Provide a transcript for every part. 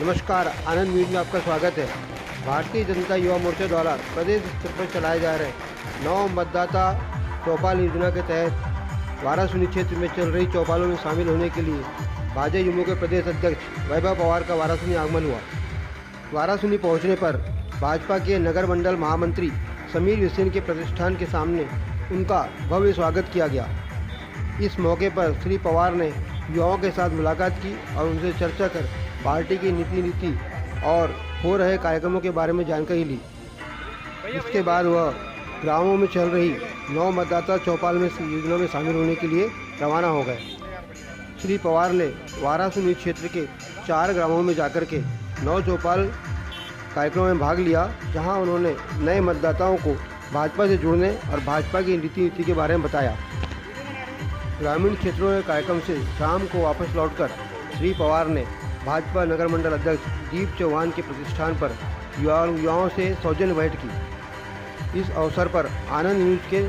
नमस्कार, आनंद न्यूज में आपका स्वागत है। भारतीय जनता युवा मोर्चा द्वारा प्रदेश स्तर पर चलाए जा रहे 9 मतदाता चौपाल योजना के तहत वाराणसी क्षेत्र में चल रही चौपालों में शामिल होने के लिए भाजपा युमो के प्रदेश अध्यक्ष वैभव पवार का वाराणसी आगमन हुआ। वाराणसी पहुंचने पर भाजपा के नगर मंडल महामंत्री समीर बिसेन के प्रतिष्ठान के सामने उनका भव्य स्वागत किया गया। इस मौके पर श्री पवार ने युवाओं के साथ मुलाकात की और उनसे चर्चा कर पार्टी की नीति और हो रहे कार्यक्रमों के बारे में जानकारी ली। इसके बाद वह ग्रामों में चल रही 9 मतदाता चौपाल में योजना में शामिल होने के लिए रवाना हो गए। श्री पवार ने वाराणसी क्षेत्र के 4 ग्रामों में जाकर के 9 चौपाल कार्यक्रमों में भाग लिया, जहां उन्होंने नए मतदाताओं को भाजपा से जुड़ने और भाजपा की नीति के बारे में बताया। ग्रामीण क्षेत्रों के कार्यक्रम से शाम को वापस लौटकर श्री पवार ने भाजपा नगर मंडल अध्यक्ष दीप चौहान के प्रतिष्ठान पर युवाओं से सौजन्य भेंट की। इस अवसर पर आनंद न्यूज के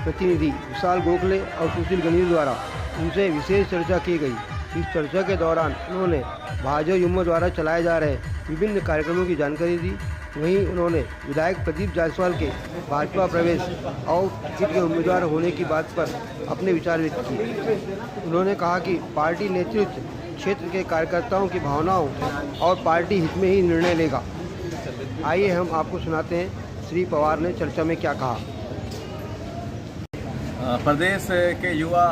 प्रतिनिधि विशाल गोखले और सुशील गणेश द्वारा उनसे विशेष चर्चा की गई। इस चर्चा के दौरान उन्होंने भाजपा युमो द्वारा चलाए जा रहे विभिन्न कार्यक्रमों की जानकारी दी। वहीं उन्होंने विधायक प्रदीप जायसवाल के भाजपा प्रवेश और टिकट के उम्मीदवार होने की बात पर अपने विचार व्यक्त किए। उन्होंने कहा कि पार्टी नेतृत्व क्षेत्र के कार्यकर्ताओं की भावनाओं और पार्टी हित में ही निर्णय लेगा। आइए हम आपको सुनाते हैं श्री पवार ने चर्चा में क्या कहा। प्रदेश के युवा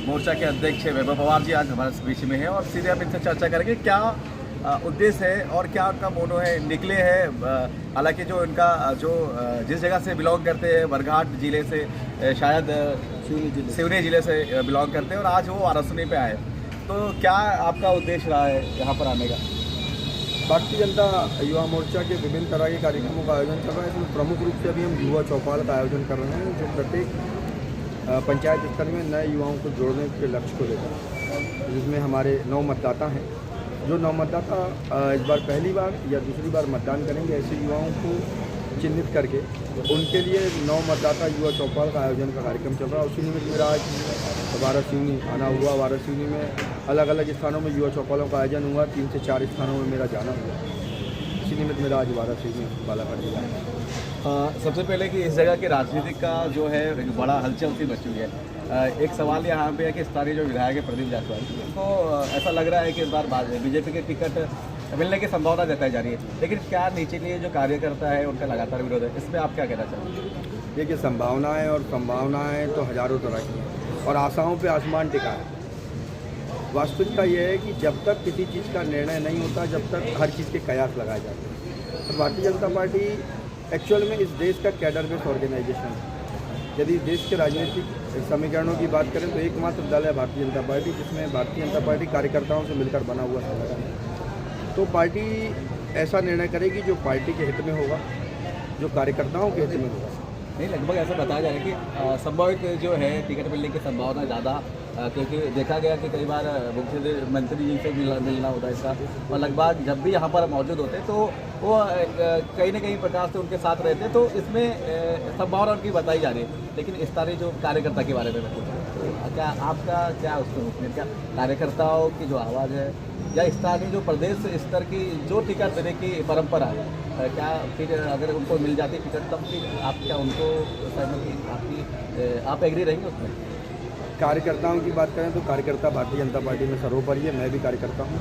मोर्चा के अध्यक्ष वैभव पवार जी आज हमारे बीच में हैं और सीधे हम इनसे चर्चा करेंगे क्या उद्देश्य है और क्या उनका मोनो है निकले हैं। हालांकि जो इनका जिस जगह से बिलोंग करते हैं बरघाट जिले से, शायद सिवनी जिले से बिलोंग करते हैं और आज वो वाराणसी पे आए, तो क्या आपका उद्देश्य रहा है यहाँ पर आने का? भारतीय जनता युवा मोर्चा के विभिन्न तरह के कार्यक्रमों का आयोजन कर रहे हैं। इसमें प्रमुख रूप से अभी हम युवा चौपाल का आयोजन कर रहे हैं, जो प्रत्येक पंचायत स्तर में नए युवाओं को जोड़ने के लक्ष्य को लेकर, जिसमें हमारे 9 मतदाता हैं। जो 9 मतदाता इस बार पहली बार या दूसरी बार मतदान करेंगे, ऐसे युवाओं को चिन्हित करके उनके लिए 9 मतदाता युवा चौपाल का आयोजन का कार्यक्रम चल रहा है। उसी निमित्त मेरा आज वाराणसी आना हुआ। वाराणसी में अलग अलग स्थानों में युवा चौपालों का आयोजन हुआ, 3 से 4 स्थानों में मेरा जाना हुआ। इसी निमित्त मेरा आज वाराणसी में बालाघाट जिला है। सबसे पहले कि इस जगह के राजनीति का जो है एक बड़ा हलचल सी मची हुई है। एक सवाल यहाँ पे है कि स्थानीय जो विधायक है प्रदीप जायसवाल, तो ऐसा लग रहा है कि इस बार बीजेपी के टिकट मिलने की संभावना जताई जा रही है, लेकिन क्या नीचे जो कार्यकर्ता है उनका लगातार विरोध है, इसमें आप क्या कहना चाहेंगे? देखिए, संभावनाएँ और संभावनाएँ तो हज़ारों तरह की हैं और आशाओं पे आसमान टिका है। वास्तविकता यह है कि जब तक किसी चीज़ का निर्णय नहीं होता, जब तक हर चीज़ के कयास लगाए जाते हैं। तो भारतीय जनता पार्टी एक्चुअल में इस देश का कैडर बेस्ड ऑर्गेनाइजेशन है। यदि देश के राजनीतिक समीकरणों की बात करें तो एकमात्र दल है भारतीय जनता पार्टी, जिसमें भारतीय जनता पार्टी कार्यकर्ताओं से मिलकर बना हुआ संगठन है। तो पार्टी ऐसा निर्णय करेगी जो पार्टी के हित में होगा, जो कार्यकर्ताओं के हित में होगा। नहीं, लगभग ऐसा बताया जा रहा है कि संभावित जो है टिकट मिलने की संभावना ज़्यादा, क्योंकि देखा गया कि कई बार मुख्यमंत्री जी से मिलना होता है इसका, और लगभग जब भी यहाँ पर मौजूद होते हैं तो वो कहीं ना कहीं प्रकार से उनके साथ रहते हैं, तो इसमें संभावना उनकी बताई जा रही है। लेकिन इस तरह जो कार्यकर्ता के बारे में मैं पूछूँ, क्या आपका क्या उसमें क्या कार्यकर्ताओं की जो आवाज़ है या स्थानीय जो प्रदेश स्तर की जो टिकट देने की परंपरा है, क्या फिर अगर उनको मिल जाती टिकट तब फिर आप क्या उनको आप एग्री रहेंगे उसमें? कार्यकर्ताओं की बात करें तो कार्यकर्ता भारतीय जनता पार्टी में सर्वोपरि है। मैं भी कार्यकर्ता हूँ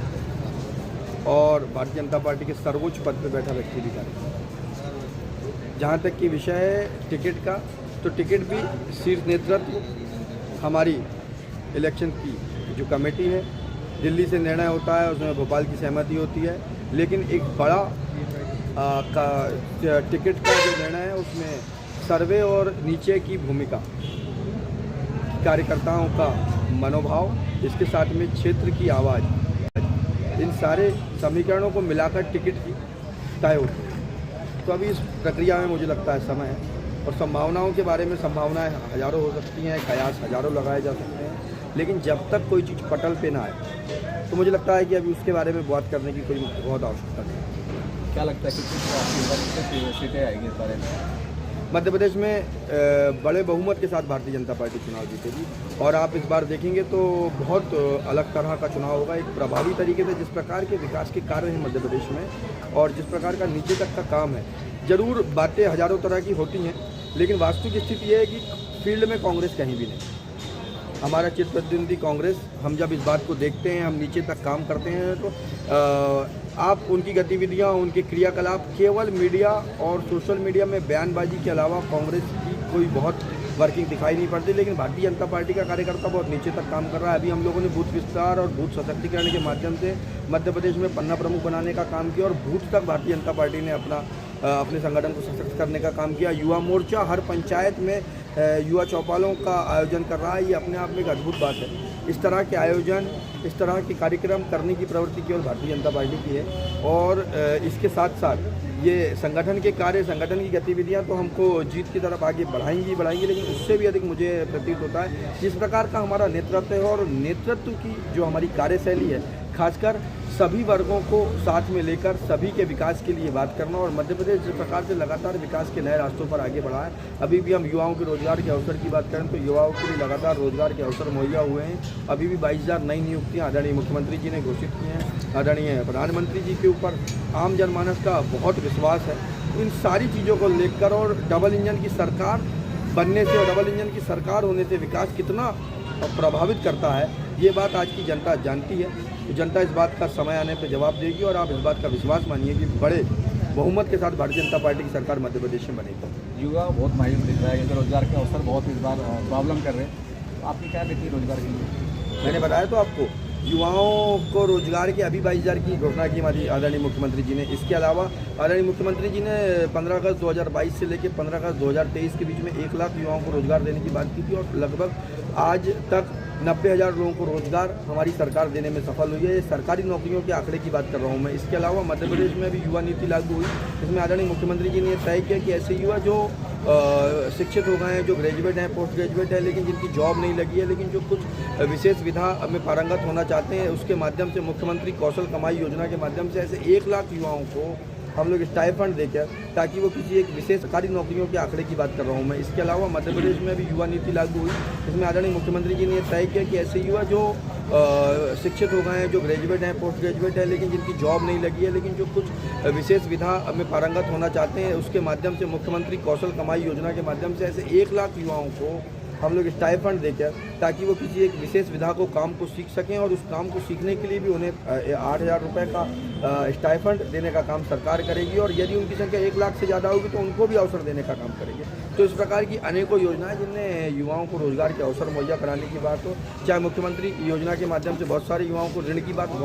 और भारतीय जनता पार्टी के सर्वोच्च पद पर बैठा व्यक्ति भी कार्यकर्ता। जहाँ तक कि विषय है टिकट का, तो टिकट भी शीर्ष नेतृत्व हमारी इलेक्शन की जो कमेटी है, दिल्ली से निर्णय होता है, उसमें भोपाल की सहमति होती है, लेकिन एक बड़ा टिकट का जो निर्णय है उसमें सर्वे और नीचे की भूमिका, कार्यकर्ताओं का मनोभाव, इसके साथ में क्षेत्र की आवाज़, इन सारे समीकरणों को मिलाकर टिकट की तय होती है। तो अभी इस प्रक्रिया में मुझे लगता है समय है और संभावनाओं के बारे में संभावनाएं हज़ारों हो सकती हैं, कयास हज़ारों लगाए जा सकते हैं, लेकिन जब तक कोई चीज़ पटल पे ना आए तो मुझे लगता है कि अभी उसके बारे में बात करने की कोई बहुत आवश्यकता नहीं है। क्या लगता है कि सीटें आएंगी इस बारे में? मध्य प्रदेश में बड़े बहुमत के साथ भारतीय जनता पार्टी चुनाव जीतेगी और आप इस बार देखेंगे तो बहुत अलग तरह का चुनाव होगा। एक प्रभावी तरीके से जिस प्रकार के विकास के कार्य हैं मध्य प्रदेश में और जिस प्रकार का नीचे तक का काम है, ज़रूर बातें हज़ारों तरह की होती हैं, लेकिन वास्तविक स्थिति ये है कि फील्ड में कांग्रेस कहीं भी नहीं। हमारा चिर प्रतिद्वंदी कांग्रेस, हम जब इस बात को देखते हैं, हम नीचे तक काम करते हैं तो आप उनकी गतिविधियां, उनके क्रियाकलाप केवल मीडिया और सोशल मीडिया में बयानबाजी के अलावा कांग्रेस की कोई बहुत वर्किंग दिखाई नहीं पड़ती। लेकिन भारतीय जनता पार्टी का कार्यकर्ता बहुत नीचे तक काम कर रहा है। अभी हम लोगों ने बूथ विस्तार और बूथ सशक्तिकरण के माध्यम से मध्य प्रदेश में पन्ना प्रमुख बनाने का काम किया और बूथ तक भारतीय जनता पार्टी ने अपने संगठन को सशक्त करने का काम किया। युवा मोर्चा हर पंचायत में युवा चौपालों का आयोजन कर रहा है। ये अपने आप में एक अद्भुत बात है। इस तरह के आयोजन, इस तरह के कार्यक्रम करने की प्रवृत्ति केवल भारतीय जनता पार्टी की है और इसके साथ साथ ये संगठन के कार्य, संगठन की गतिविधियां तो हमको जीत की तरफ आगे बढ़ाएंगी, लेकिन उससे भी अधिक मुझे प्रतीत होता है जिस प्रकार का हमारा नेतृत्व है और नेतृत्व की जो हमारी कार्यशैली है, खासकर सभी वर्गों को साथ में लेकर सभी के विकास के लिए बात करना। और मध्य प्रदेश जिस प्रकार से लगातार विकास के नए रास्तों पर आगे बढ़ा है, अभी भी हम युवाओं के रोजगार के अवसर की बात करें तो युवाओं के लिए लगातार रोजगार के अवसर मुहैया हुए हैं। अभी भी 22,000 नई नियुक्तियाँ आदरणीय मुख्यमंत्री जी ने घोषित की हैं। आदरणीय प्रधानमंत्री जी के ऊपर आम जनमानस का बहुत विश्वास है। इन सारी चीज़ों को लेकर और डबल इंजन की सरकार बनने से और डबल इंजन की सरकार होने से विकास कितना प्रभावित करता है, ये बात आज की जनता जानती है। तो जनता इस बात का समय आने पर जवाब देगी और आप इस बात का विश्वास मानिए कि बड़े बहुमत के साथ भारतीय जनता पार्टी की सरकार मध्य प्रदेश में बनेगी। युवा बहुत मायूस दिख रहा है क्योंकि रोजगार के अवसर बहुत इस बार प्रॉब्लम कर रहे हैं। तो आपकी क्या नीति रोजगार के लिए? मैंने बताया तो आपको, युवाओं को रोजगार की अभी 22,000 की घोषणा की हमारी आदरणीय मुख्यमंत्री जी ने। इसके अलावा आदरणीय मुख्यमंत्री जी ने 15 अगस्त 2022 से लेकर 15 अगस्त 2023 के बीच में 1 लाख युवाओं को रोजगार देने की बात की थी और लगभग आज तक 90,000 लोगों को रोजगार हमारी सरकार देने में सफल हुई है। ये सरकारी नौकरियों के आंकड़े की बात कर रहा हूँ मैं। इसके अलावा मध्य प्रदेश में भी युवा नीति लागू हुई, इसमें आदरणीय मुख्यमंत्री जी ने तय किया कि ऐसे युवा जो शिक्षित हो गए हैं, जो ग्रेजुएट हैं, पोस्ट ग्रेजुएट हैं, लेकिन जिनकी जॉब नहीं लगी है, लेकिन जो कुछ विशेष विधा में पारंगत होना चाहते हैं, उसके माध्यम से मुख्यमंत्री कौशल कमाई योजना के माध्यम से ऐसे 1 लाख युवाओं को हम लोग स्टाइपेंड देकर, ताकि वो किसी एक विशेष सरकारी नौकरियों के आंकड़े की बात कर रहा हूँ मैं। इसके अलावा मध्य प्रदेश में भी युवा नीति लागू हुई, इसमें आदरणीय मुख्यमंत्री जी ने तय किया कि ऐसे युवा जो शिक्षित हो गए हैं, जो ग्रेजुएट हैं, पोस्ट ग्रेजुएट हैं, लेकिन जिनकी जॉब नहीं लगी है, लेकिन जो कुछ विशेष विधा में पारंगत होना चाहते हैं, उसके माध्यम से मुख्यमंत्री कौशल कमाई योजना के माध्यम से ऐसे 1 लाख युवाओं को हम लोग स्टाइपेंड देकर, ताकि वो किसी एक विशेष विधा को काम को सीख सकें और उस काम को सीखने के लिए भी उन्हें 8,000 रुपये का स्टाइपेंड देने का काम सरकार करेगी और यदि उनकी संख्या 1 लाख से ज़्यादा होगी तो उनको भी अवसर देने का काम करेंगे। तो इस प्रकार की अनेकों योजनाएं जिनमें युवाओं को रोजगार के अवसर मुहैया कराने की बात हो, चाहे मुख्यमंत्री योजना के माध्यम से बहुत सारे युवाओं को ऋण की बात,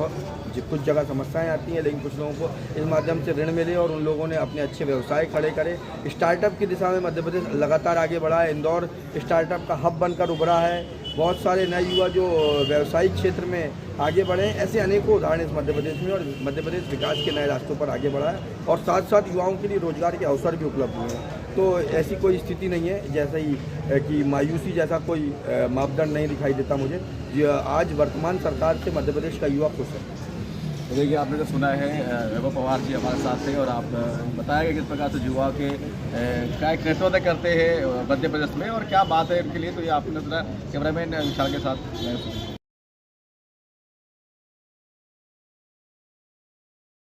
कुछ जगह समस्याएं आती हैं, लेकिन कुछ लोगों को इस माध्यम से ऋण मिले और उन लोगों ने अपने अच्छे व्यवसाय खड़े करे। स्टार्टअप की दिशा में मध्य प्रदेश लगातार आगे बढ़ा है। इंदौर स्टार्टअप का हब बनकर उभरा है। बहुत सारे नए युवा जो व्यावसायिक क्षेत्र में आगे बढ़े हैं, ऐसे अनेकों उदाहरण इस मध्य प्रदेश में, और मध्य प्रदेश विकास के नए रास्तों पर आगे बढ़ा है और साथ साथ युवाओं के लिए रोजगार के अवसर भी उपलब्ध हुए हैं। तो ऐसी कोई स्थिति नहीं है जैसे ही कि मायूसी जैसा कोई मापदंड नहीं दिखाई देता मुझे। आज वर्तमान सरकार से मध्य प्रदेश का युवा खुश है। तो देखिए, आपने तो सुना है वैभव पवार जी हमारे साथ थे और आप बताएंगे किस प्रकार से युवा के क्या नेतृत्व करते हैं मध्य प्रदेश में और क्या बात है इनके लिए। तो ये आपने सुना कैमरामैन विशाल के साथ।